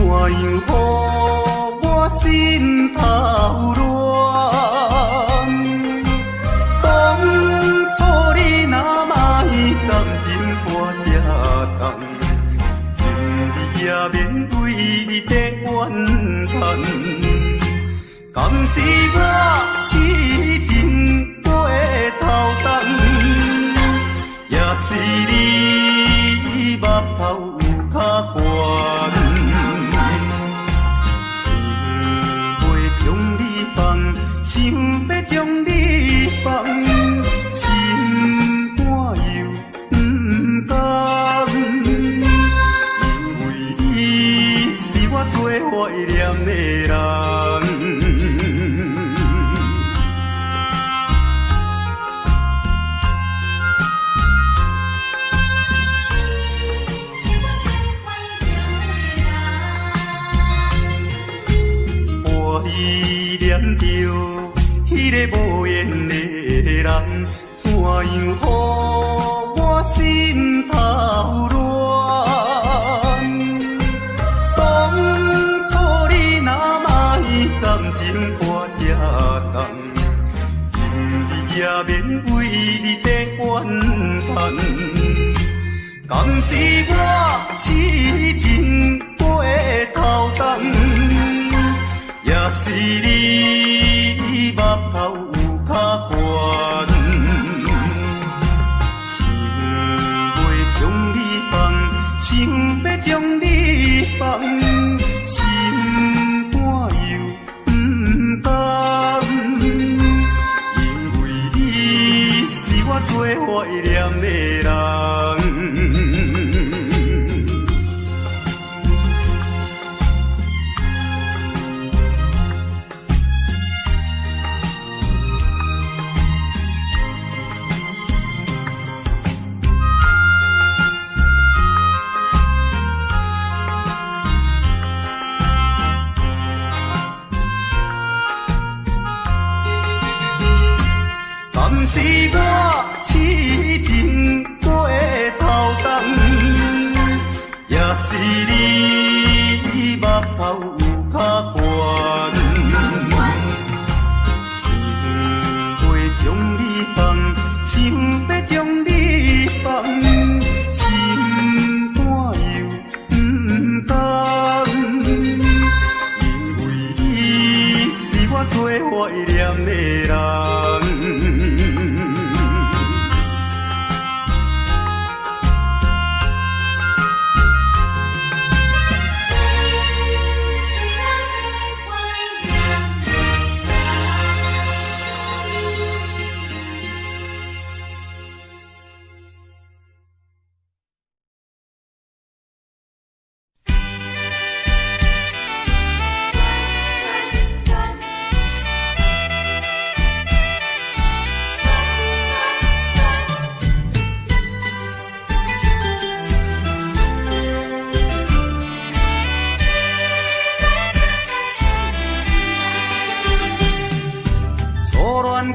样予我心头乱？当初你若莫甘情破这重，今日也免为你在怨叹。敢是我痴情过头重，也是你目头有较悬，想要将你放，想要将你放，心肝又不甘，因为你是我最怀念的人。依念着迄个无缘的人，怎样予我心头乱？当初你若莫甘情破这重，今日也免为你在怨叹。敢是我痴情过头重？也是你目头有较悬，想要将你放，想要将你放，心肝又不甘，因为你是我最怀念的人。敢是我痴情过头重，也是你目头有较悬，想要将你放，想要将你放，心肝又不甘，因为你是我最怀念的人。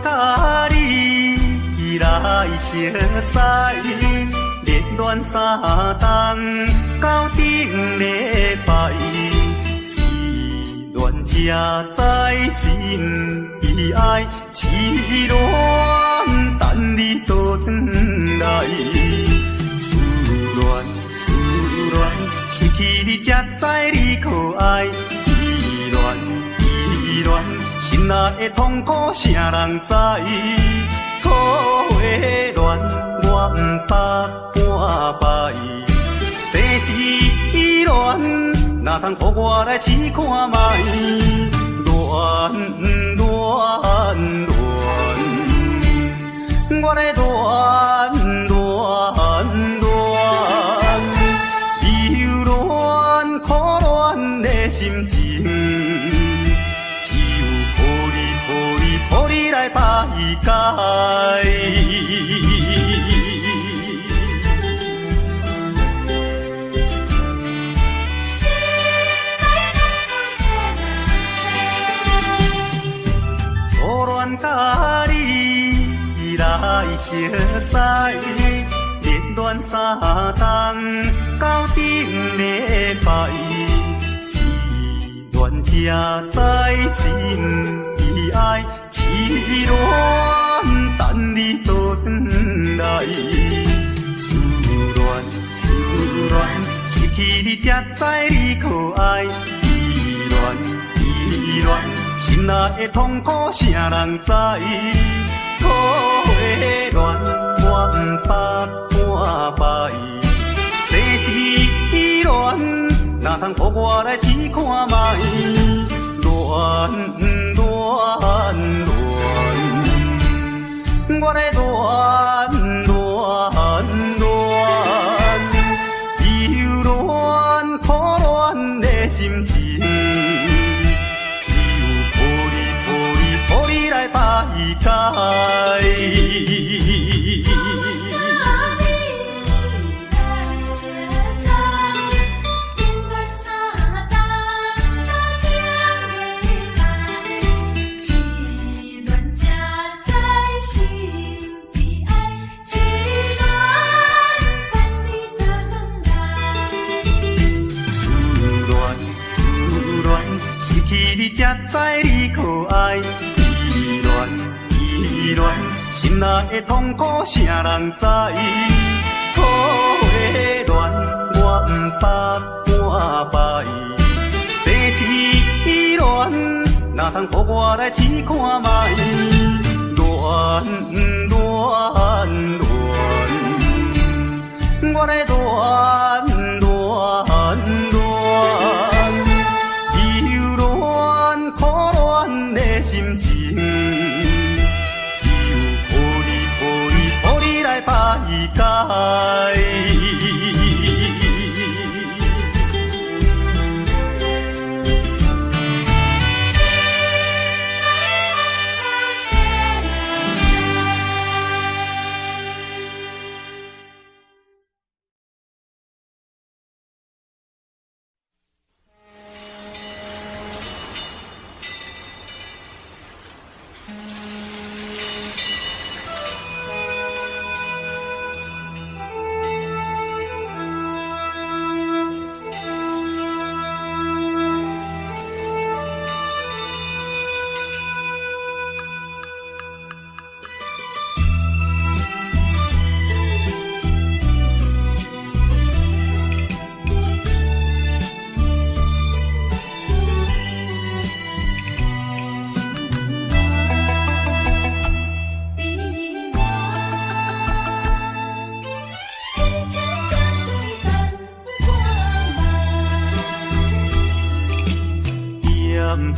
甲你来相识，热恋三冬到顶礼拜，是恋才知心悲哀，痴恋等你倒转来，思恋失去你才知你可爱，依恋。心内的痛苦，啥人知？苦的恋，我不捌半摆。世事恋，哪通予我来试看卖？恋，我的恋，忧恋苦恋的心情。予你来排解，初恋甲你来相识，热恋三冬到顶礼拜，是才知心悲哀，痴恋等你倒转来。思恋，失去你才知你可爱。依恋，心内的痛苦啥人知？苦花恋，我不捌半摆。世事恋，哪通互我来试看卖？恋，我来恋。心情，只有抱你来排解。你才知你可爱，依恋，心内的痛苦啥人知？苦花恋，我不捌半摆。世事恋，哪通互我来试看卖？恋，我来恋。心情，只有抱你来排解。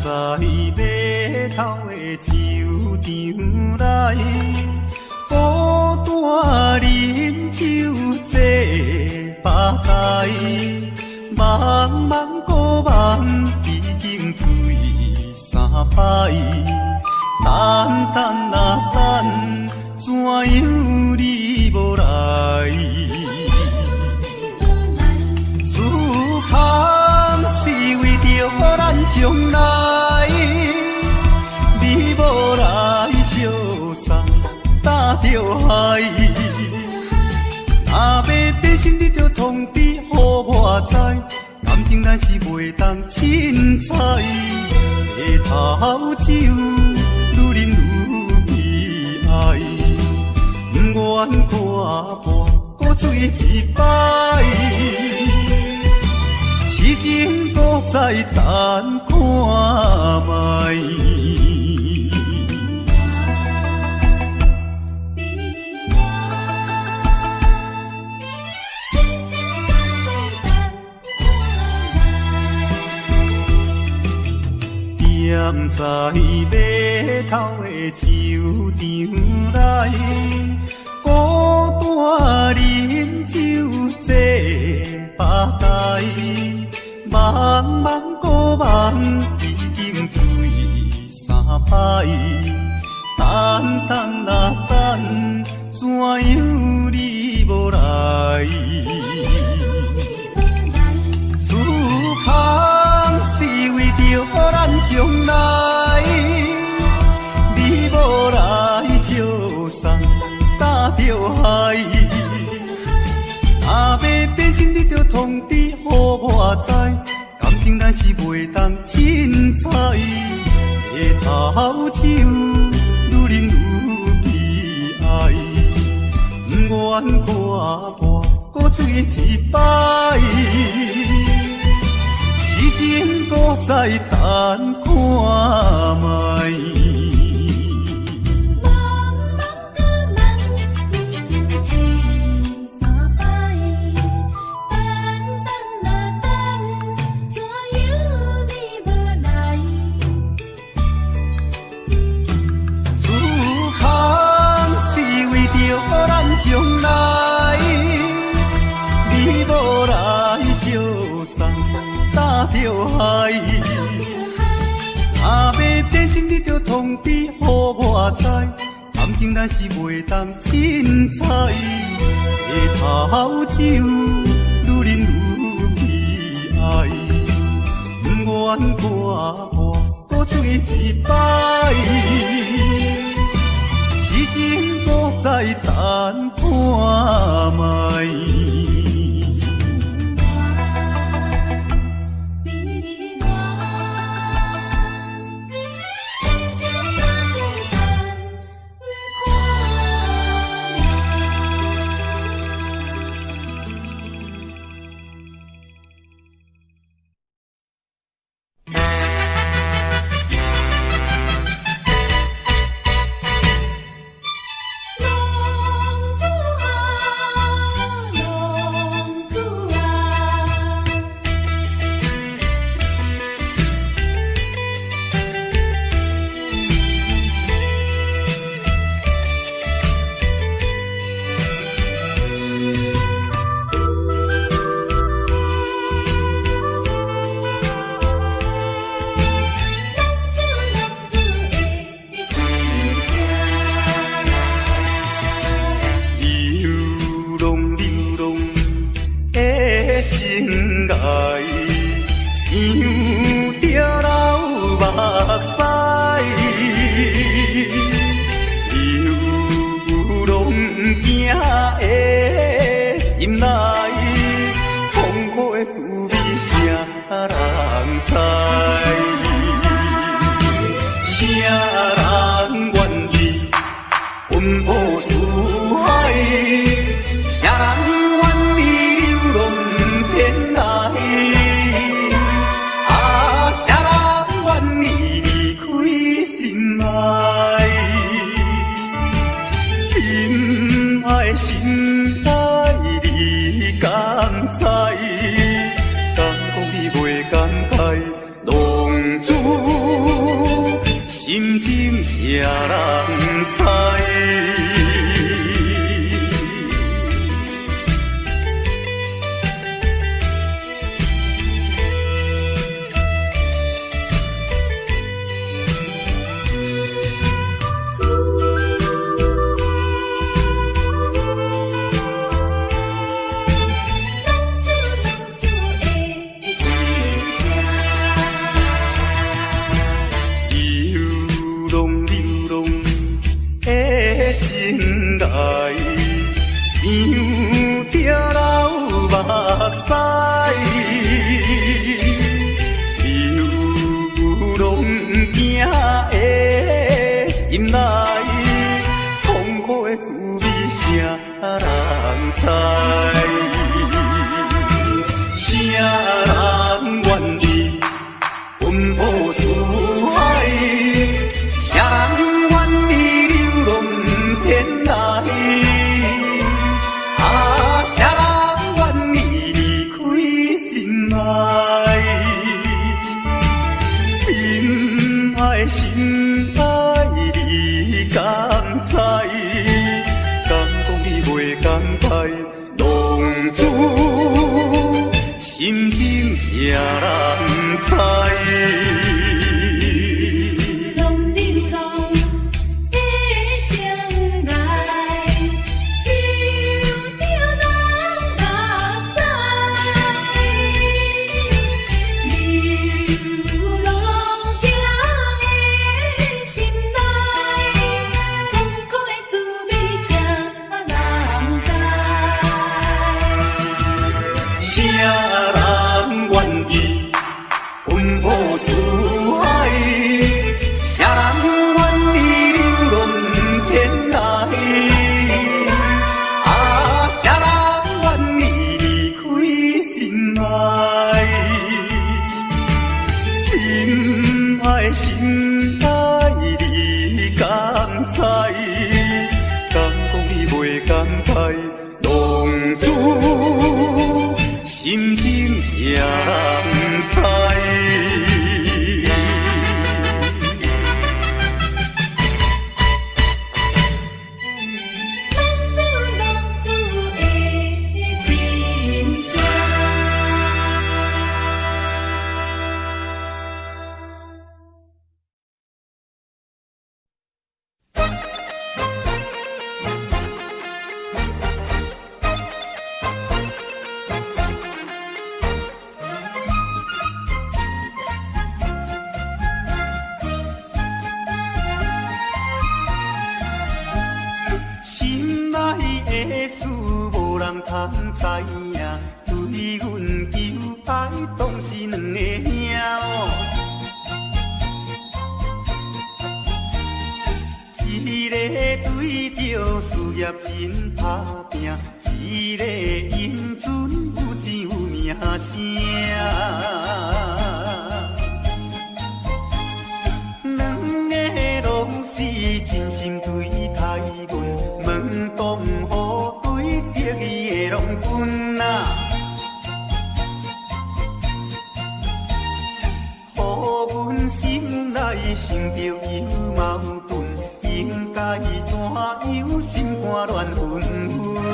在码头的酒场内，孤单饮酒坐吧台，茫茫孤梦已经醉三摆，等等怎样你无来？思空是为着咱将来，你无来相送打着海，若要变心你着通知予我知，感情咱是袂当凊彩，下头酒愈啉愈悲哀，不愿看破搁醉一摆。痴情搁再等看卖，踮在码头的酒场内，孤单饮酒坐吧台。茫茫孤梦已经醉三摆，等怎样你无来？思空是为着咱将来，你无来相送打着海，若要变心你着通知予我知。情咱是袂当凊彩，下头酒愈啉愈悲哀，不愿跋跋搁醉一摆，痴情搁再等看卖。将来，你无来就送打着海，若要变心你着通知予我知，感情咱是袂当凊彩，下头酒愈啉愈悲哀，不愿跋跋搁醉一摆。痴情搁再等看卖。的心爱你敢知？敢讲你袂感慨，浪子心情谁人知？心爱的事无人通知影，对阮求爱当是两个兄哦。一个对着事业真打拼，一个英俊有钱有名声。两个拢是真心对待阮。门当户对，得意的拢阮啊，互阮心内想着有矛盾，应该怎样心肝乱纷纷？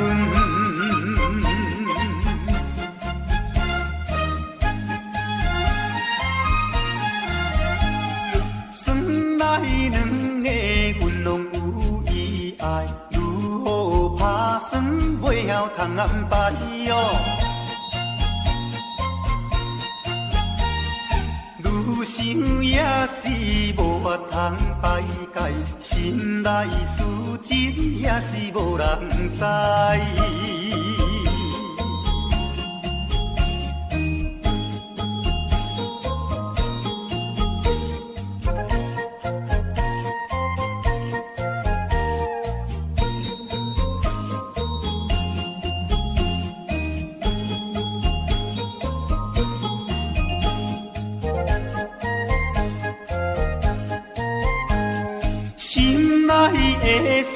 算来两个阮拢有意爱。打算袂晓通安排哦，愈想也是无法通排解，心内事情也是无人知。心爱的事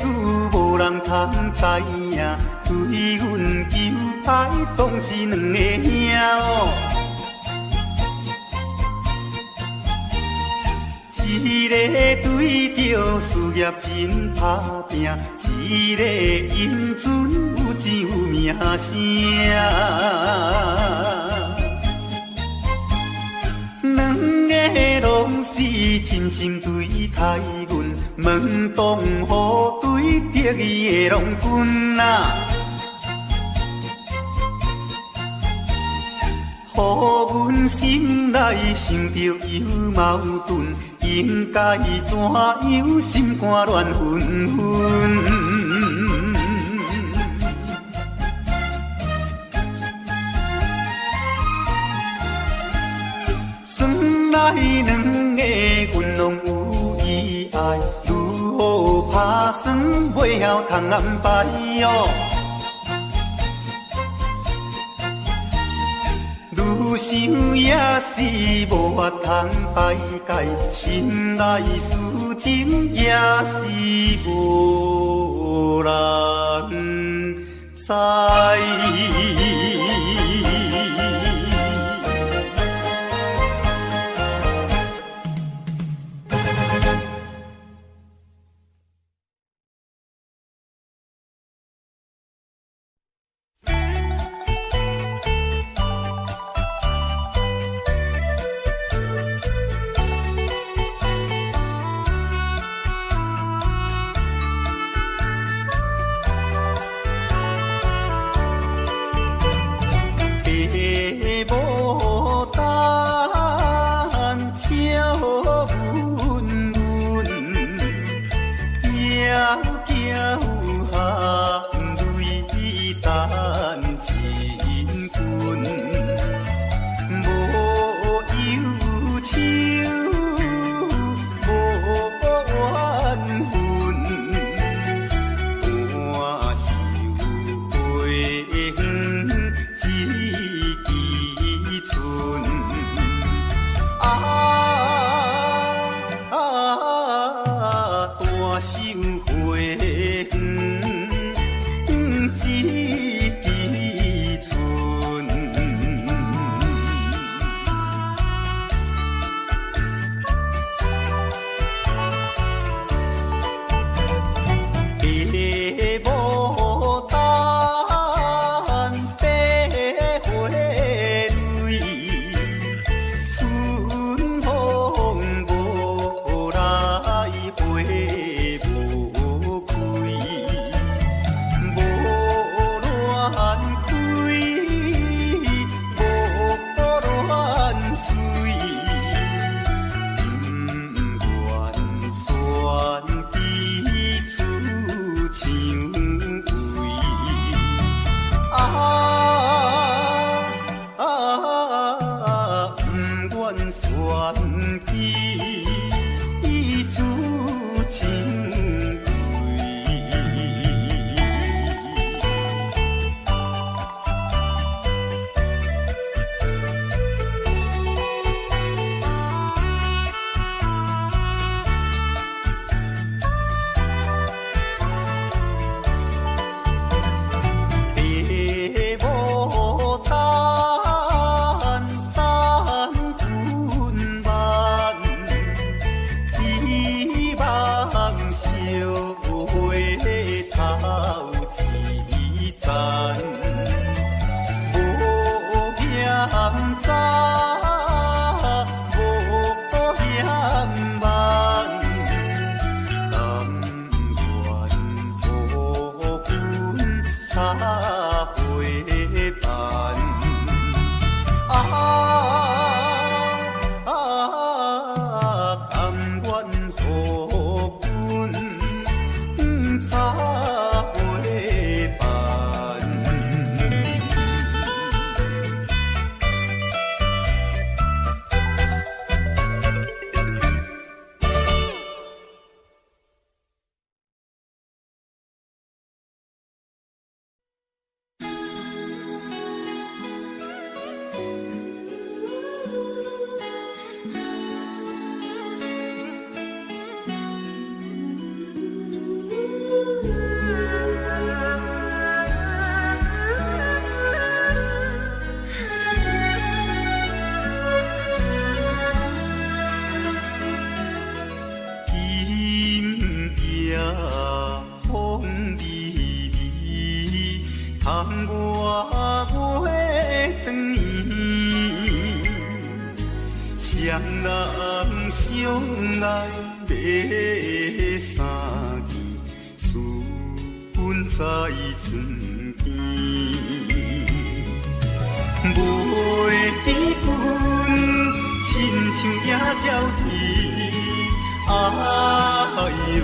无人通知影，对阮求爱当是两个兄哦。一个对着事业真打拼，一个英俊有钱有名声。两个拢是真心对待阮，门当户对，得意的拢阮啊，互阮心内想着有矛盾，应该怎样心肝乱纷纷？来两个阮拢有意爱，如何打算袂晓通安排哦？愈想也是无法通排解，心内事情也是无人知。选起，一出情双人相爱买三件，私奔在春天。袂记阮，亲像野鸟啼。哎哟，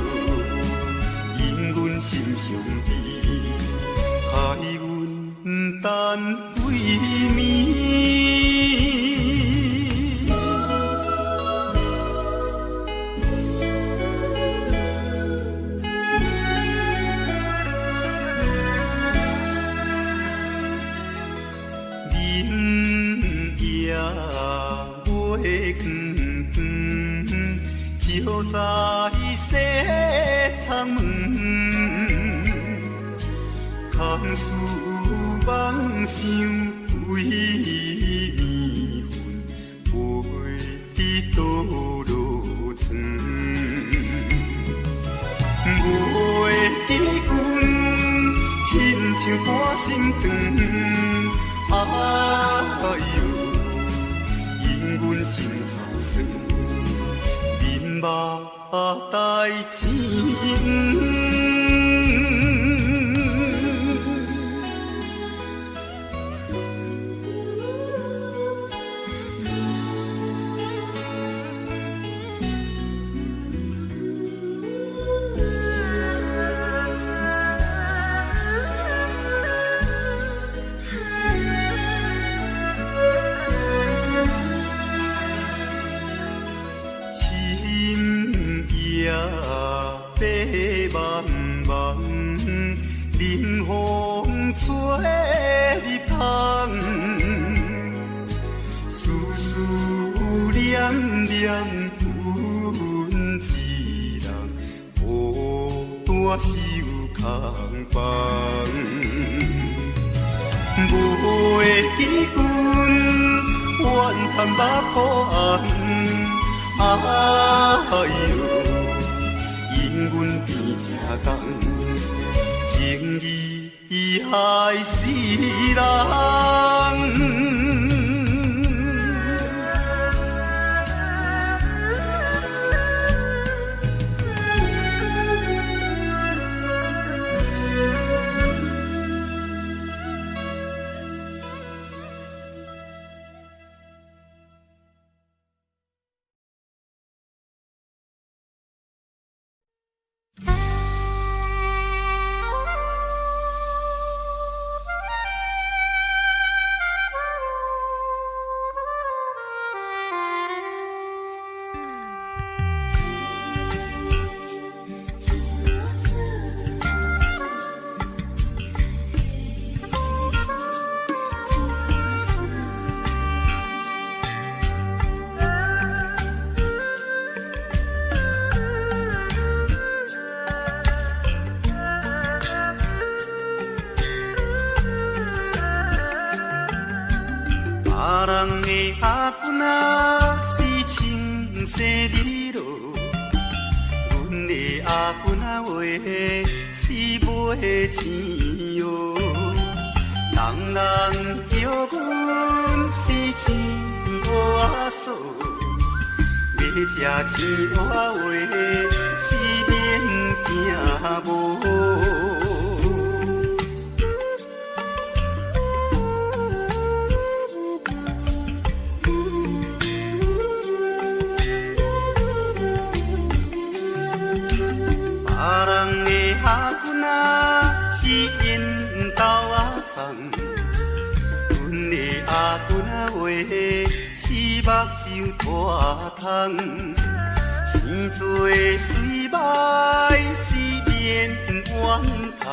因阮心上悲，害阮等几暝。就在西窗门，空思梦想为迷魂，飞伫倒落床。袂记阮，亲像半心肠。哎哟，因阮心头酸。目代情。林风吹入窗，丝丝念念阮一人，孤单守空房。袂记阮，怨叹目苦红。哎哟，因阮变正重。情义害死人。阿君啊是青色日落，阮的阿君啊话是买钱哟，人人叫阮是钱花嫂，要吃钱花话是免惊无。阿君啊是烟斗啊送，阮的阿君啊话是目睭大通，生做水歹是免怨叹，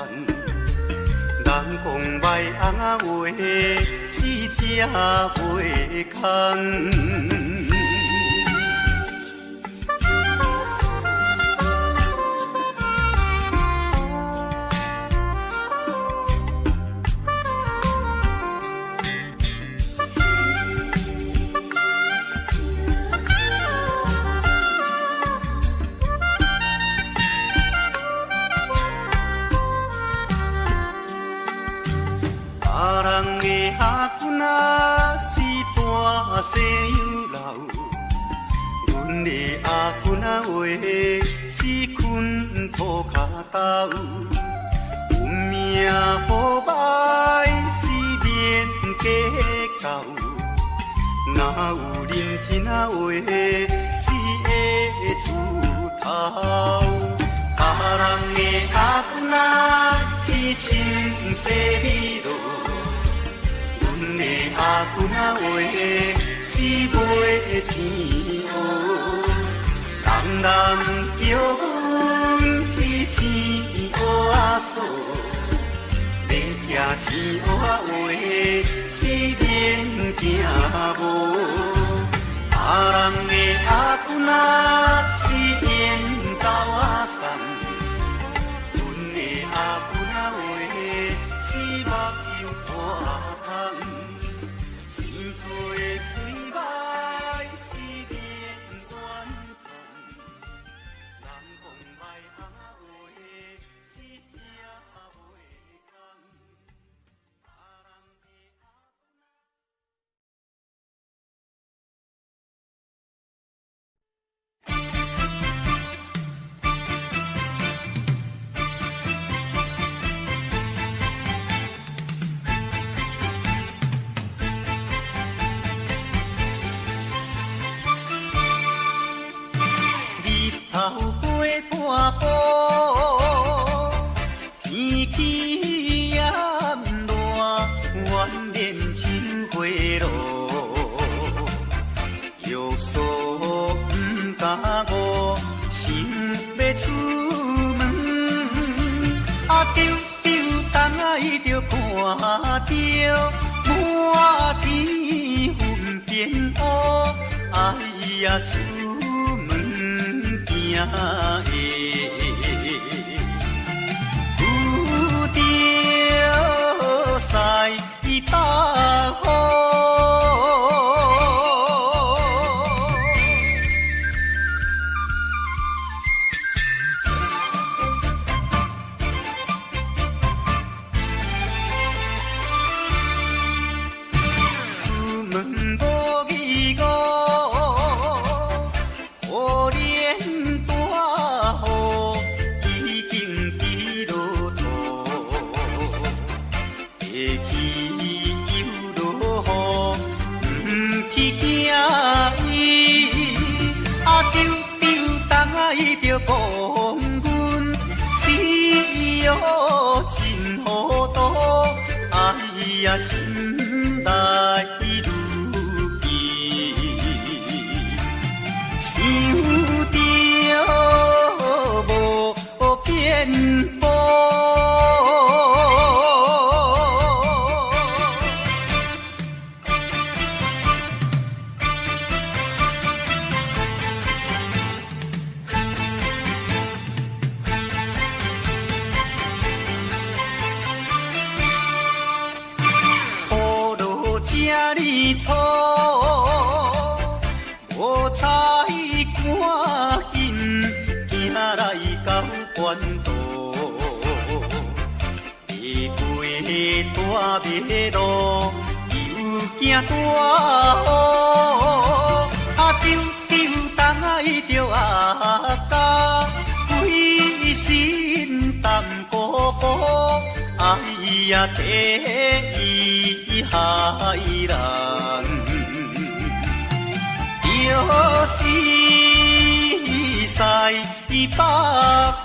人讲歹翁啊话是吃袂空。阿君啊是大西有老，阮的阿君啊话是困土脚斗，有命好歹是免计较，哪有认真啊话是会出头。别人的阿君啊是青色美罗，阮的阿君啊话是买钱哦，人人叫阮是钱蚵仔嫂，要吃钱蚵仔话是免惊无。别人的阿君啊是烟斗仔送，阮的阿君啊话是目睭大通，生做水歹是免怨叹，人讲歹翁仔话是吃袂空。头过半步，天气炎热，怨念秋花落。约束不敢误，想要出门，丢东来就看着满天云变乌，哎呀！有着在北风，出门无义务。就讲阮是哟真糊涂，哎呀心内如记，想着无变步。这里错。迷路，又惊大雨，丢等着阿家，规身淡薄薄，哎呀，第一害人，又是西北风。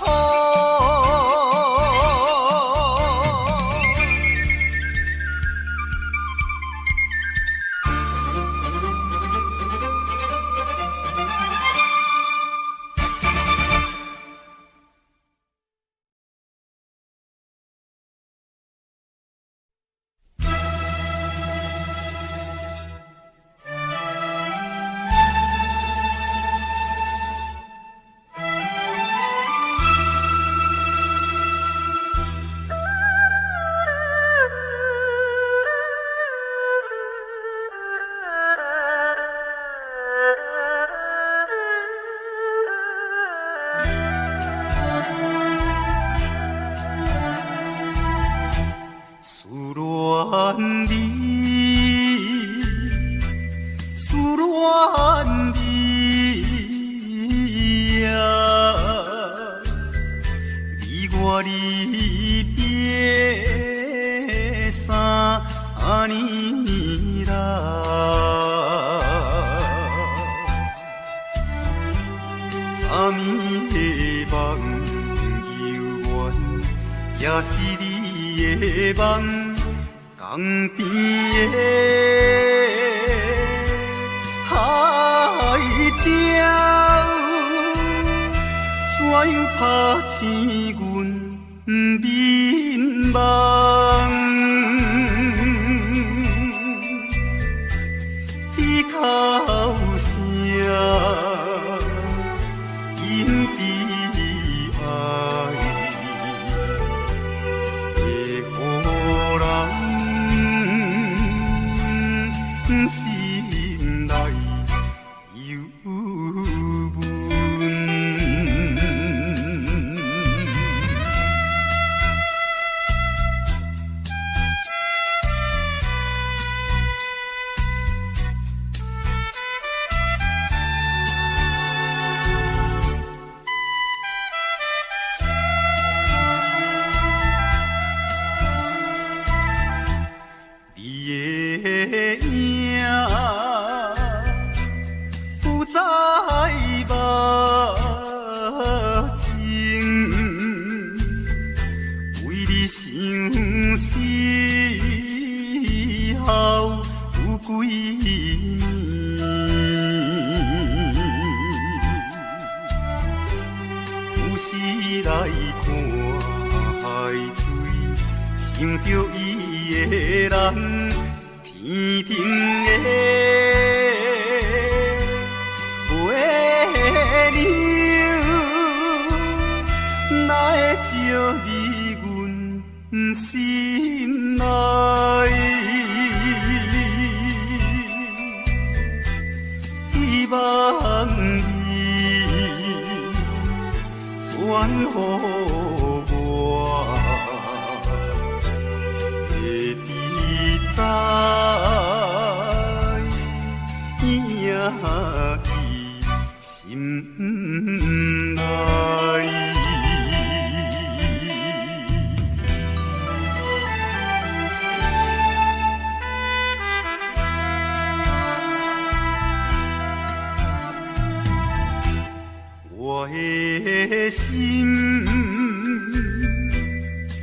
我的心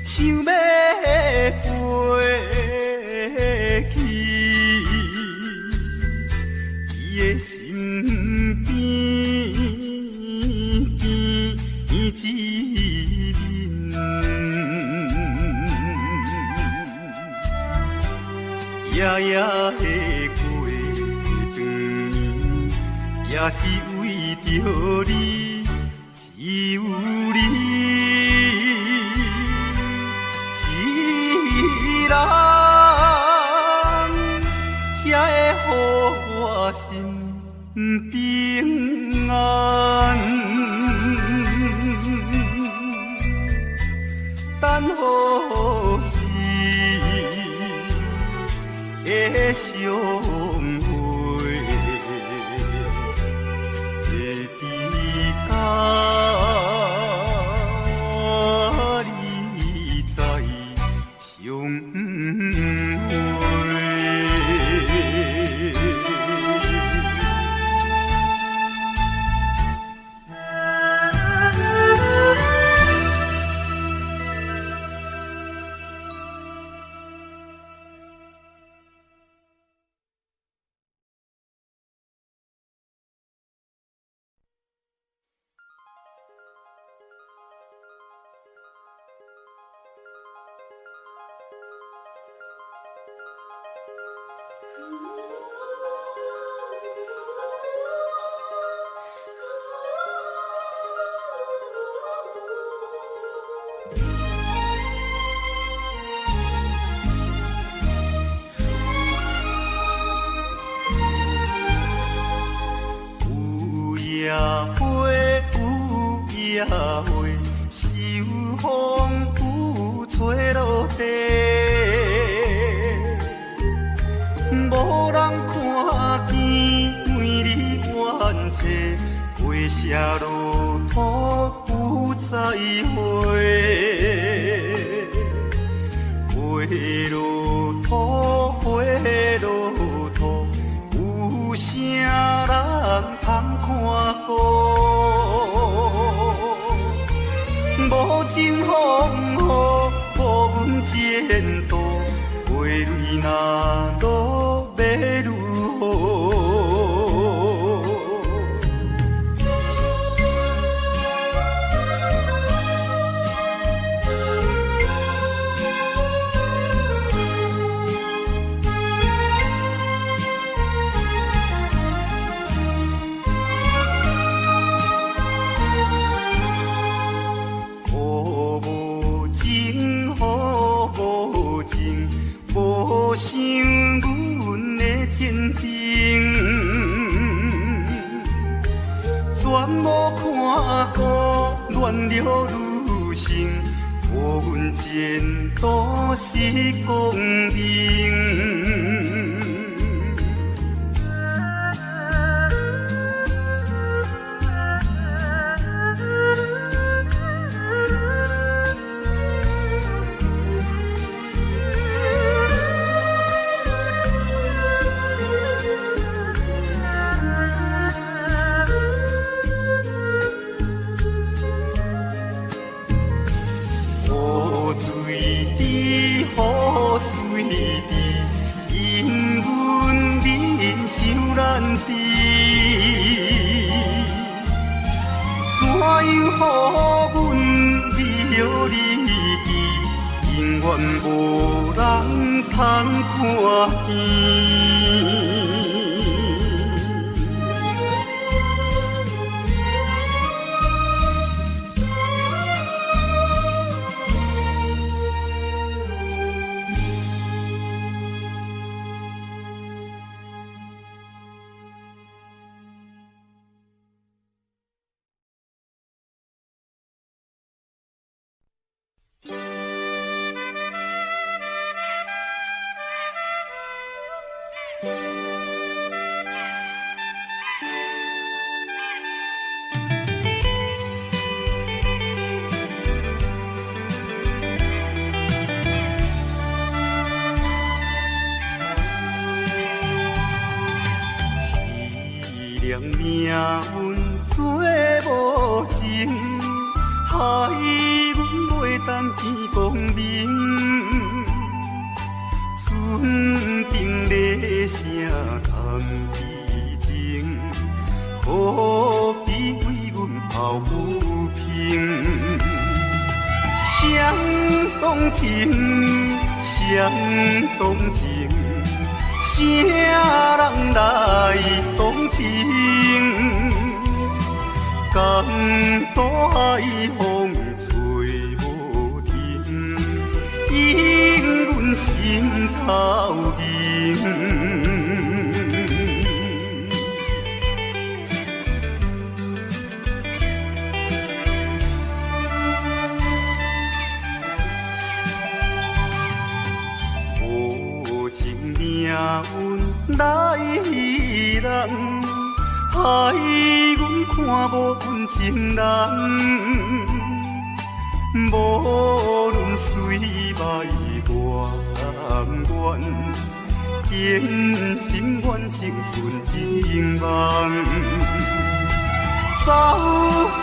想要飞去，伊的身边边一面，夜夜的过长年，也是为着你。只有你一人，才会予我心平安。等何时相会，会伫甲你在相会。野花有野花，秋风有吹落地，无人看见美丽原册，花谢落土有再会，花落土，花落土，有啥人通看过？无情风雨，无阮前途，花蕊若落要如何？无想阮的真情，全无看过恋了女性，无阮前途是光明。怎样予阮离了你去，永远无人通看见。命运做无情，害阮袂当见光明。船顶咧声谈悲情，可比为阮抱不平。相同情，相同情。啥人来同情？江大海风吹无停，引阮心头凝。命运来人，害阮看无阮情人。无论水歹多远，坚心愿成顺情梦。走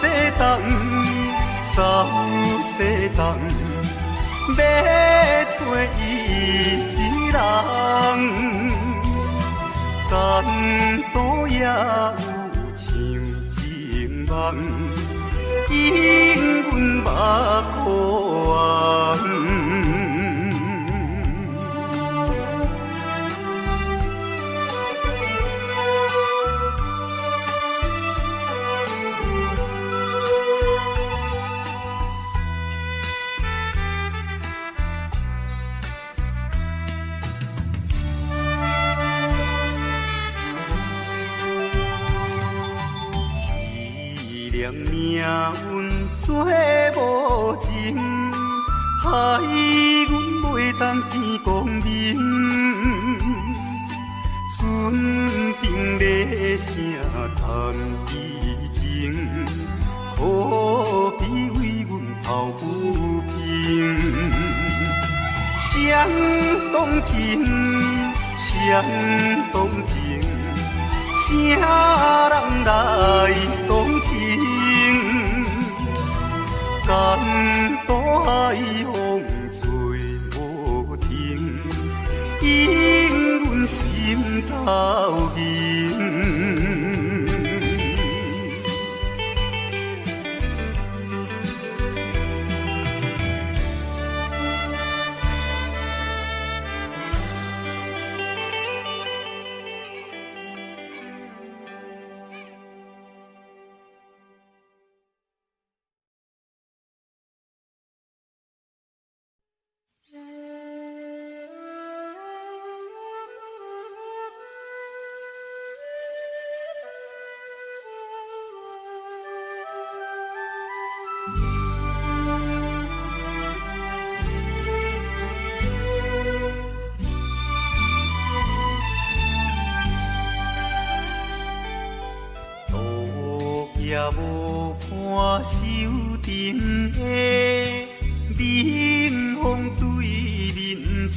西东，走西东，要找伊一人。感动也有像情梦，因阮目眶红。命运做无情，害阮袂当见光明。船顶咧声谈悲情，可比为阮抱不平。相同情，相同情，啥人来同情？感动海风吹无停，因阮心头凝。也无看手阵的冷风对面吹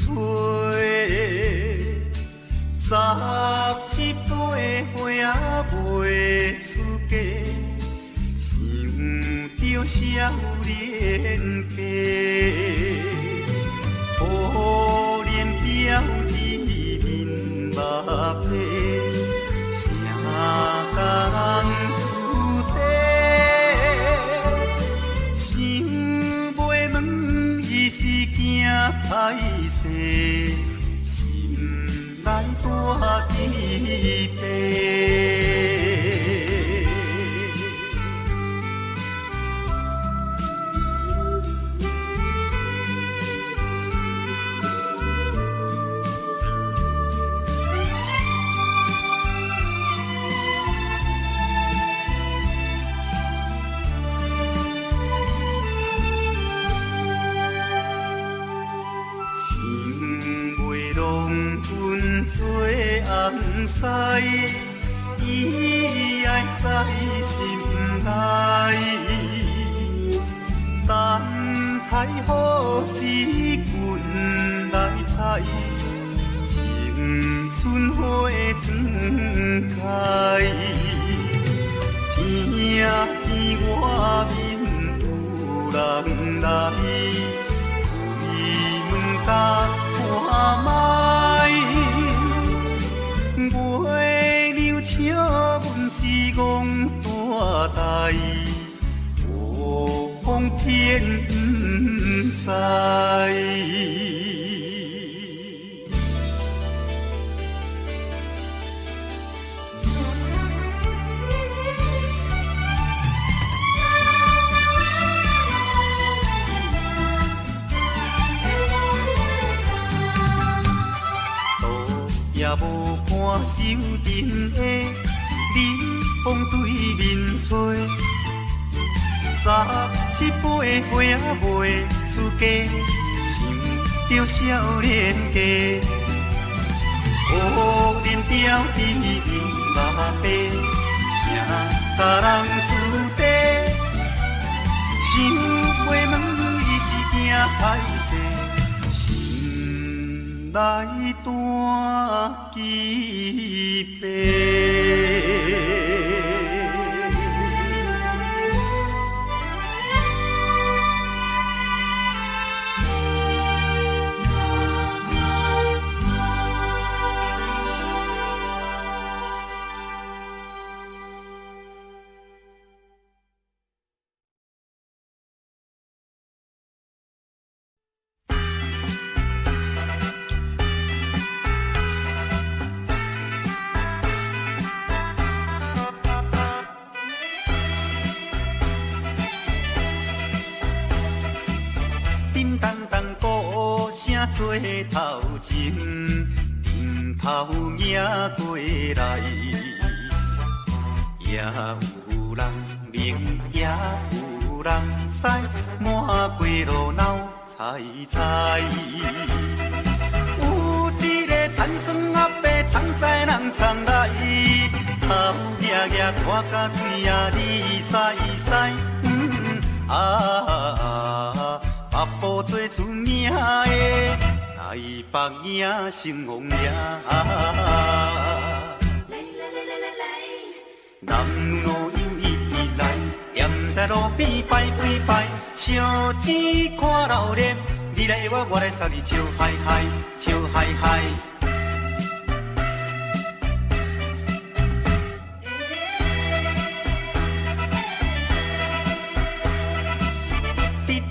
，17岁花也袂出嫁，想着少年家，可怜表姊面目皮，啥人？歹势，心内大志悲。西，伊爱在心内，等待好时阮来采，青春花长开。听见外面有人来，开门甲看卖。月亮笑阮是戆大代，无风偏不知。也无看手阵的冷风对面吹，17岁花也袂出嫁，想着少年家，人标伊马背，谁甲人输地？想袂问伊是惊歹势，心内大疾病。做头前，顶头迎过来，也有人明，也有人使，满街路闹猜猜。有一个田庄阿伯，藏在人藏来，头额额看甲嘴啊哩塞塞，北部最出名的台北影成王爷，男女老幼一直来，站在路边拜几拜，小天看热烈，你来我，我来送你笑嗨嗨，笑嗨嗨。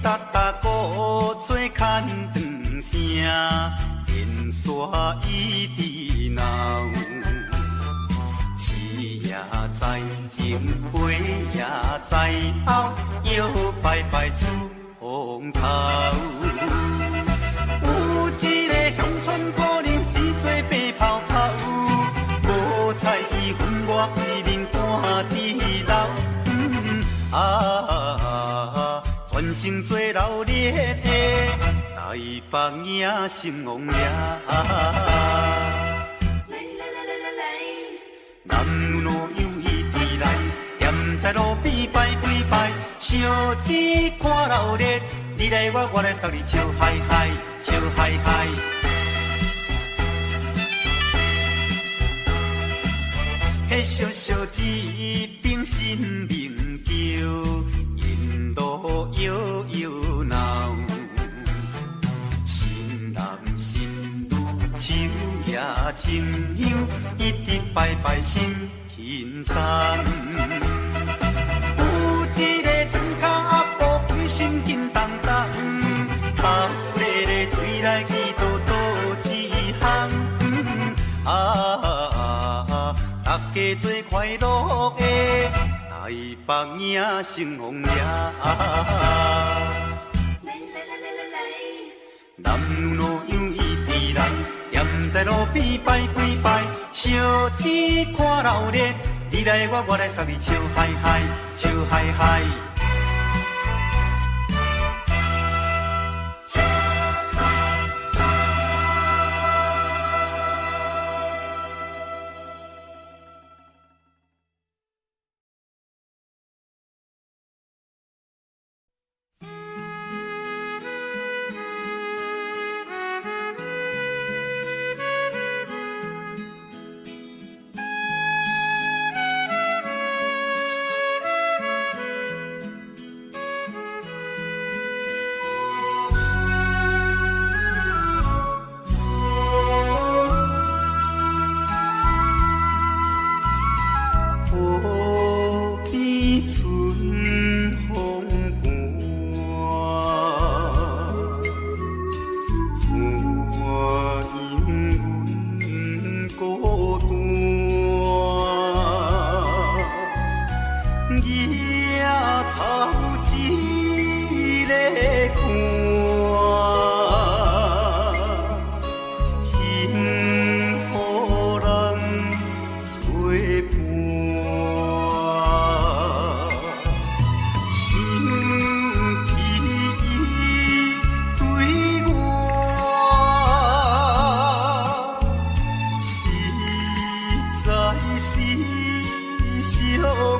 哒哒鼓做牵长声，电线一直闹。市也在前，花也在后，摇摆摆出风头。有一个乡村可能是做白泡泡，无彩伊分我规面看地老。全身做热烈的台北影成王爷，男女老幼一直来，站在路边拜几拜，小天看热烈，你来我，我来送你笑嗨嗨，笑嗨嗨。迄小小子冰心明叫。路摇摇闹，新男新女手也牵香，一直拜拜心轻松。有一个庄脚阿婆规身紧当当，头咧咧嘴来去叨叨一项，大家做快乐的。台北影成王爷，男女老幼一直来，站在路边拜几拜，小天看热烈，你来我，我来送你笑嗨嗨，笑嗨嗨。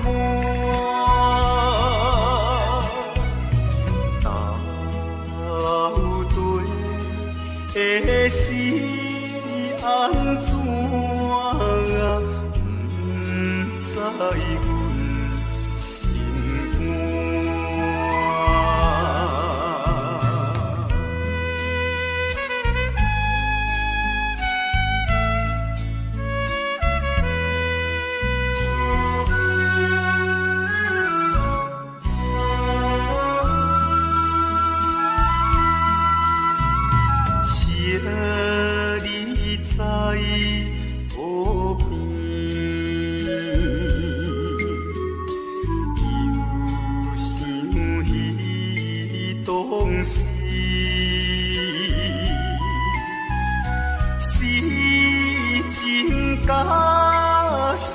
满，到底会是安怎啊？不知阮心肝。你在河边，又想彼当时，是情假是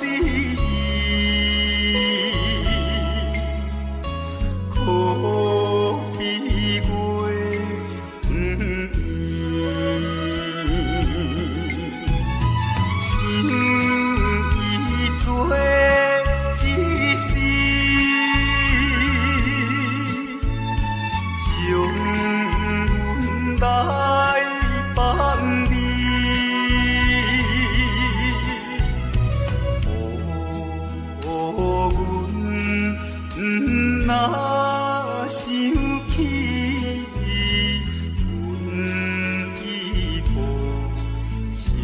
可比月不圆。若想起阮已无情意，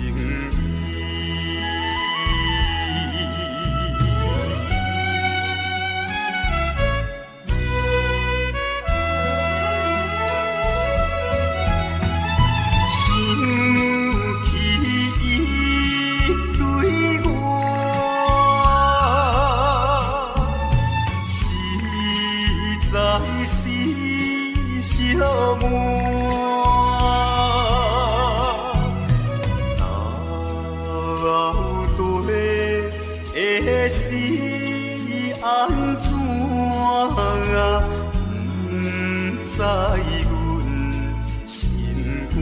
想起伊对我。在是小满，到底会是安怎啊？不知阮心肝。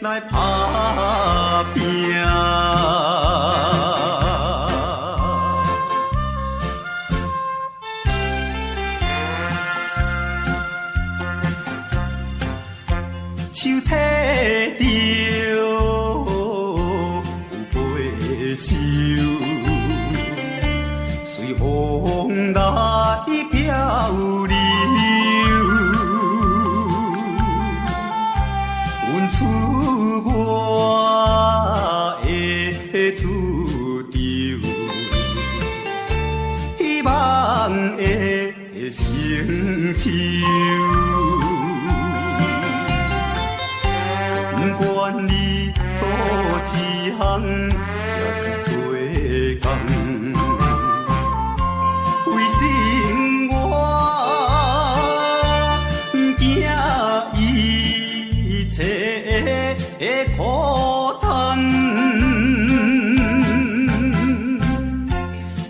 来打拼，手提着有背手，随风来漂流。阮出我的厝场，希望人的成就。不管你多一项，也是做工。为生活，惊一切的苦叹，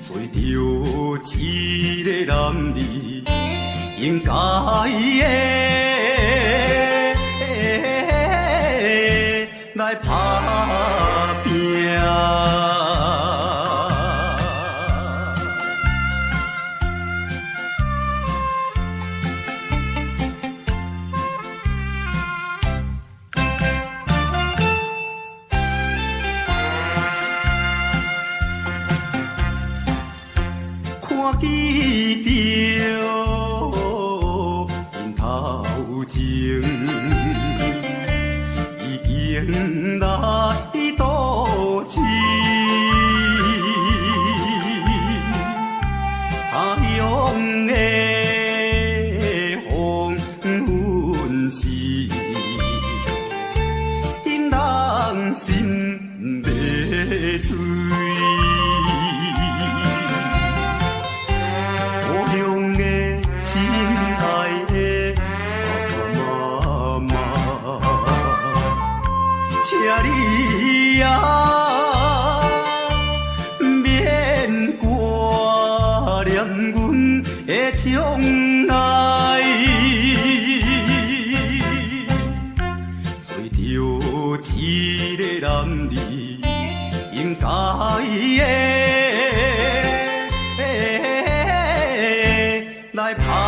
找着一个男儿，应该来打拼。看见着因头前已经来倒市，他乡的黄昏时，因人心要醉。请你啊，免挂念阮的将来，找着一个男儿，应该来打。